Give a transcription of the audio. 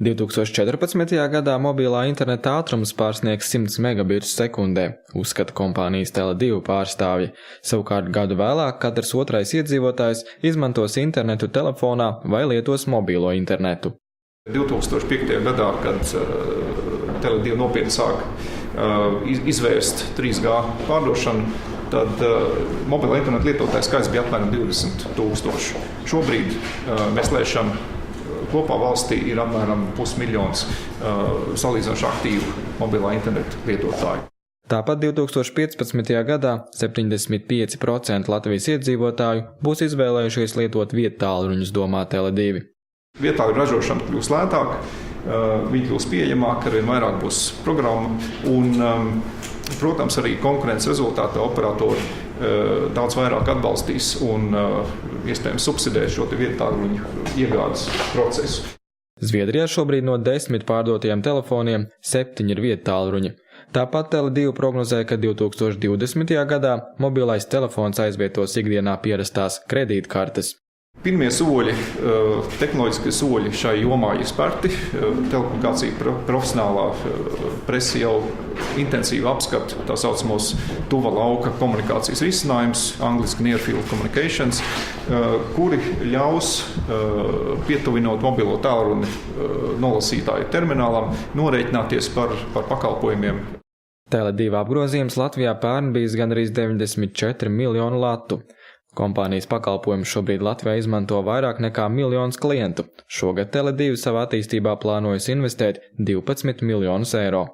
2014. gadā mobilā interneta ātrums pārsniegs 100 megabitus sekundē, uzskata kompānijas Tele2 pārstāvji. Savukārt gadu vēlāk katrs otrais iedzīvotājs izmantos internetu telefonā vai lietos mobilo internetu. 2005. gadā, kad Tele2 nopietni sāk izvērst 3G pārdošanu, tad mobilā interneta lietotāju skaits bija apmēram 20,000. Šobrīd mēs lēšam, kopā valstī ir apmēram 500,000 salīdzinoši aktīvu mobilā interneta lietotāju. Tāpat 2015. gadā 75% Latvijas iedzīvotāju būs izvēlējušies lietot viedtālruņus, domā Tele2. Viedtālruņu ražošana kļūs lētāka, viņi kļūs pieejamāka, arvien vairāk būs programma un, protams, arī konkurences rezultātā operatori daudz vairāk atbalstīs un iespējams subsidēs šo viedtālruņu iegādes procesu. Zviedrijā šobrīd no 10 pārdotajiem telefoniem 7 ir viedtālruņi. Tāpat Tele2 prognozē, ka 2020. gadā mobilais telefons aizvietos ikdienā pierastās kredītkartes. Pirmie soļi, tehnoloģiskie soļi šai jomā ir spērti. Telekomunikācija profesionālā presa jau intensīvi apskata tā saucamos tuva lauka komunikācijas risinājumus, angliski near field communications, kuri ļaus, pietuvinot mobilo tālruni nolasītāju terminālam, norēķināties par pakalpojumiem. Tele2 apgrozījums Latvijā pērn bijis gandrīz 94 miljonu latu. Kompānijas pakalpojumus šobrīd Latvijā izmanto vairāk nekā 1 miljons klientu. Šogad Tele2 savā attīstībā plānojas investēt 12 miljonus eiro.